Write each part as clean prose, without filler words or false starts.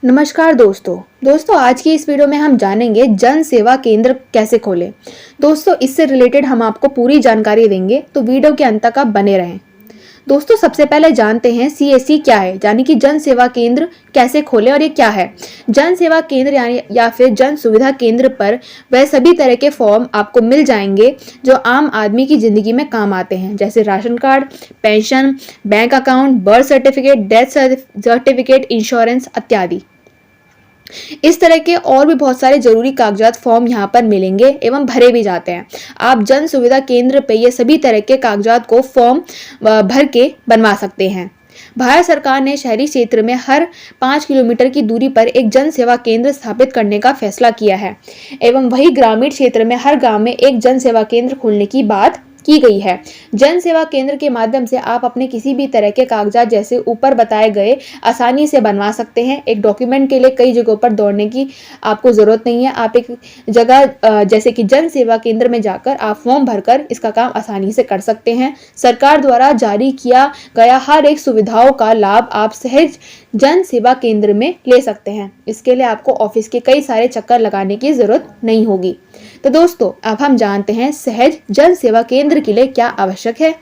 नमस्कार दोस्तों आज की इस वीडियो में हम जानेंगे जन सेवा केंद्र कैसे खोलें। दोस्तों इससे रिलेटेड हम आपको पूरी जानकारी देंगे, तो वीडियो के अंत तक आप बने रहें। दोस्तों सबसे पहले जानते हैं सीएससी क्या है, यानी कि जन सेवा केंद्र कैसे खोलें और ये क्या है। जन सेवा केंद्र यानी या फिर जन सुविधा केंद्र पर वह सभी तरह के फॉर्म आपको मिल जाएंगे जो आम आदमी की जिंदगी में काम आते हैं, जैसे ration card, pension, bank account, birth certificate, death certificate, insurance इत्यादि। इस तरह के और भी बहुत सारे जरूरी कागजात फॉर्म यहाँ पर मिलेंगे एवं भरे भी जाते हैं। आप जन सुविधा केंद्र पे ये सभी तरह के कागजात को फॉर्म भर के बनवा सकते हैं। भारत सरकार ने शहरी क्षेत्र में हर 5 किलोमीटर की दूरी पर एक जन सेवा केंद्र स्थापित करने का फैसला किया है एवं वही ग्रामीण क्षेत्र में हर गांव में एक जन सेवा केंद्र खोलने की बात की गई है। जन सेवा केंद्र के माध्यम से आप अपने किसी भी तरह के कागजात जैसे ऊपर बताए गए आसानी से बनवा सकते हैं। एक डॉक्यूमेंट के लिए कई जगहों पर दौड़ने की आपको जरूरत नहीं है। आप एक जगह जैसे कि जन सेवा केंद्र में जाकर आप फॉर्म भरकर इसका काम आसानी से कर सकते हैं। सरकार द्वारा जारी किया गया हर एक सुविधाओं का लाभ आप सहज जन सेवा केंद्र में ले सकते हैं। इसके लिए आपको ऑफिस के कई सारे चक्कर लगाने की जरूरत नहीं होगी। तो दोस्तों अब हम जानते हैं सहज जन सेवा केंद्र के लिए क्या आवश्यक है।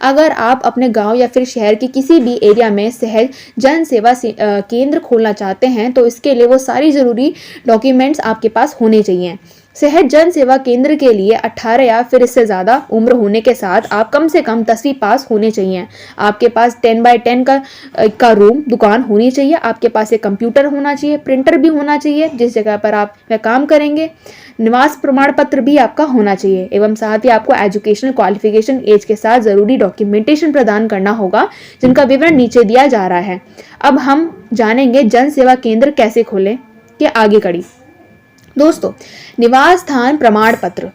अगर आप अपने गांव या फिर शहर के किसी भी एरिया में सहज जन सेवा केंद्र खोलना चाहते हैं तो इसके लिए वो सारी जरूरी डॉक्यूमेंट्स आपके पास होने चाहिए। सहज जन सेवा केंद्र के लिए 18 या फिर इससे ज़्यादा उम्र होने के साथ आप कम से कम 10वीं पास होने चाहिए। आपके पास 10x10 का रूम दुकान होनी चाहिए। आपके पास एक कंप्यूटर होना चाहिए, प्रिंटर भी होना चाहिए जिस जगह पर आप वह काम करेंगे। निवास प्रमाण पत्र भी आपका होना चाहिए एवं साथ ही आपको एजुकेशनल क्वालिफिकेशन एज के साथ ज़रूरी डॉक्यूमेंटेशन प्रदान करना होगा, जिनका विवरण नीचे दिया जा रहा है। अब हम जानेंगे जन सेवा केंद्र कैसे खोलें कि आगे कड़ी। दोस्तों निवास स्थान प्रमाण पत्र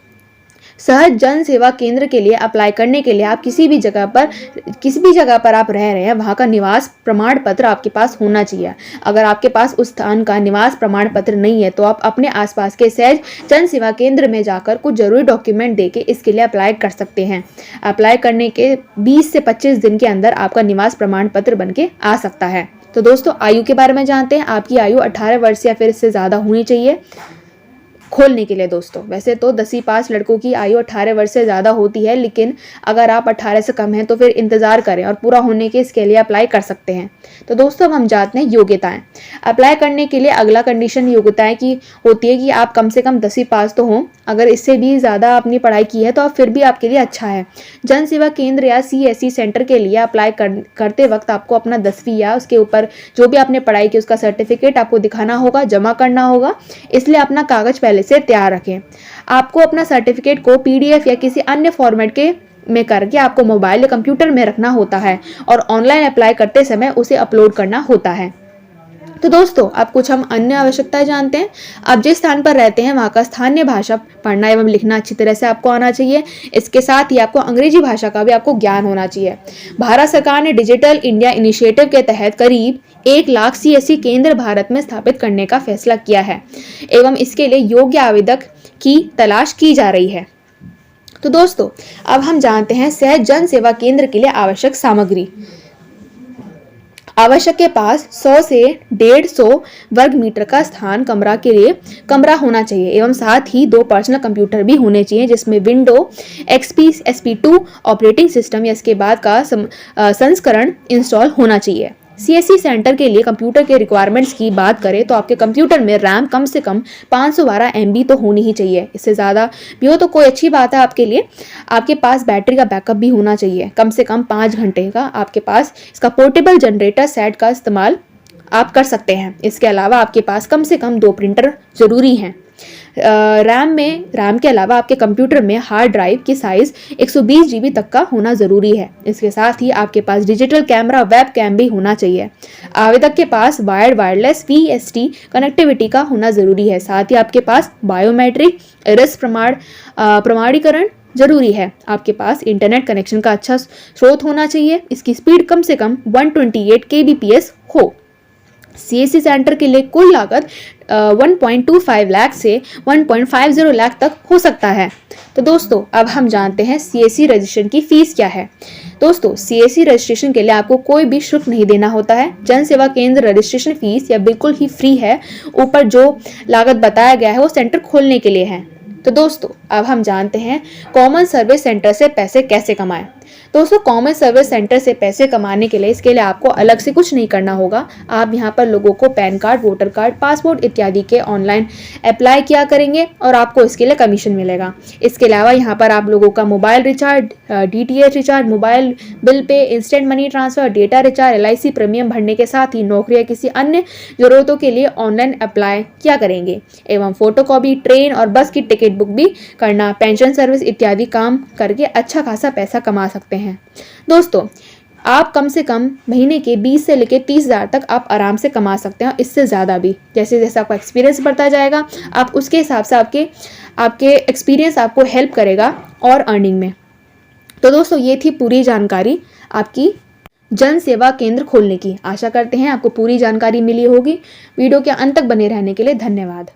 सहज जन सेवा केंद्र के लिए अप्लाई करने के लिए आप किसी भी जगह पर आप रह रहे हैं वहां का निवास प्रमाण पत्र आपके पास होना चाहिए। अगर आपके पास उस स्थान का निवास प्रमाण पत्र नहीं है तो आप अपने आसपास के सहज जन सेवा केंद्र में जाकर कुछ जरूरी डॉक्यूमेंट देके इसके लिए अप्लाई कर सकते हैं। अप्लाई करने के 20 से 25 दिन के अंदर आपका निवास प्रमाण पत्र बन के आ सकता है। तो दोस्तों आयु के बारे में जानते हैं। आपकी आयु 18 वर्ष या फिर इससे ज़्यादा होनी चाहिए खोलने के लिए। दोस्तों वैसे तो 10वीं पास लड़कों की आयु 18 वर्ष से ज़्यादा होती है, लेकिन अगर आप 18 से कम हैं तो फिर इंतज़ार करें और पूरा होने के इसके लिए अप्लाई कर सकते हैं। तो दोस्तों अब हम जानते हैं योग्यताएं। अप्लाई करने के लिए अगला कंडीशन योग्यताएं की होती है कि आप कम से कम 10वीं पास तो हों। अगर इससे भी ज़्यादा आपने पढ़ाई की है तो आप फिर भी आपके लिए अच्छा है। जन सेवा केंद्र या सीएससी सेंटर के लिए अप्लाई करते वक्त आपको अपना 10वीं या उसके ऊपर जो भी आपने पढ़ाई की उसका सर्टिफिकेट आपको दिखाना होगा, जमा करना होगा। इसलिए अपना कागज पहले से तैयार रखें। आपको अपना सर्टिफिकेट को पीडीएफ या किसी अन्य फॉर्मेट के में करके आपको मोबाइल या कंप्यूटर में रखना होता है और ऑनलाइन अप्लाई करते समय उसे अपलोड करना होता है। तो दोस्तों अब कुछ हम अन्य आवश्यकताएं जानते हैं। आप जिस स्थान पर रहते हैं वहाँ का स्थानीय भाषा पढ़ना एवं लिखना अच्छी तरह से आपको आना चाहिए। इसके साथ ही आपको अंग्रेजी भाषा का भी आपको ज्ञान होना चाहिए। भारत सरकार ने डिजिटल इंडिया इनिशिएटिव के तहत करीब 1 लाख सीएससी केंद्र भारत में स्थापित करने का फैसला किया है एवं इसके लिए योग्य आवेदक की तलाश की जा रही है। तो दोस्तों अब हम जानते हैं सहज जन सेवा केंद्र के लिए आवश्यक सामग्री। आवश्यक के पास 100 से 150 वर्ग मीटर का स्थान कमरा होना चाहिए एवं साथ ही 2 पर्सनल कंप्यूटर भी होने चाहिए जिसमें window XP SP2 operating system या इसके बाद का संस्करण इंस्टॉल होना चाहिए। सीएससी सेंटर के लिए कंप्यूटर के रिक्वायरमेंट्स की बात करें तो आपके कंप्यूटर में रैम कम से कम 512 MB तो होनी ही चाहिए। इससे ज़्यादा भी हो तो कोई अच्छी बात है आपके लिए। आपके पास बैटरी का बैकअप भी होना चाहिए कम से कम 5 घंटे का। आपके पास इसका पोर्टेबल जनरेटर सेट का इस्तेमाल आप कर सकते हैं। इसके अलावा आपके पास कम से कम 2 प्रिंटर जरूरी हैं। रैम के अलावा आपके कंप्यूटर में हार्ड ड्राइव की साइज 120 GB तक का होना जरूरी है। इसके साथ ही आपके पास डिजिटल कैमरा वेब कैम भी होना चाहिए। आवेदक के पास वायर्ड वायरलेस VST कनेक्टिविटी का होना जरूरी है। साथ ही आपके पास बायोमेट्रिक इरस प्रमाणीकरण जरूरी है। आपके पास इंटरनेट कनेक्शन का अच्छा स्रोत होना चाहिए। इसकी स्पीड कम से कम 128 kbps हो। सीएससी सेंटर के लिए कुल लागत 1.25 लाख से 1.50 लाख तक हो सकता है। तो दोस्तों अब हम जानते हैं सीएससी रजिस्ट्रेशन की फीस क्या है। दोस्तों सीएससी रजिस्ट्रेशन के लिए आपको कोई भी शुल्क नहीं देना होता है। जन सेवा केंद्र रजिस्ट्रेशन फीस या बिल्कुल ही फ्री है। ऊपर जो लागत बताया गया है वो सेंटर खोलने के लिए है। तो दोस्तों अब हम जानते हैं कॉमन सर्विस सेंटर से पैसे कैसे कमाएं। दोस्तों कॉमन सर्विस सेंटर से पैसे कमाने के लिए इसके लिए आपको अलग से कुछ नहीं करना होगा। आप यहाँ पर लोगों को pan card, voter card, passport इत्यादि के ऑनलाइन अप्लाई किया करेंगे और आपको इसके लिए कमीशन मिलेगा। इसके अलावा यहाँ पर आप लोगों का mobile recharge, DTH recharge, mobile bill pay, instant money transfer, data recharge, LIC premium भरने के साथ ही नौकरी या किसी अन्य जरूरतों के लिए ऑनलाइन अप्लाई किया करेंगे एवं फोटोकॉपी, ट्रेन और बस की टिकट बुक भी करना, पेंशन सर्विस इत्यादि काम करके अच्छा खासा पैसा कमा सकते हैं। दोस्तों आप कम से कम महीने के 20 से लेकर 30,000 तक आप आराम से कमा सकते हैं, इससे ज़्यादा भी। जैसे जैसे आपका एक्सपीरियंस बढ़ता जाएगा आप उसके हिसाब से आपके एक्सपीरियंस आपको हेल्प करेगा और अर्निंग में। तो दोस्तों ये थी पूरी जानकारी आपकी जन सेवा केंद्र खोलने की। आशा करते हैं आपको पूरी जानकारी मिली होगी। वीडियो के अंत तक बने रहने के लिए धन्यवाद।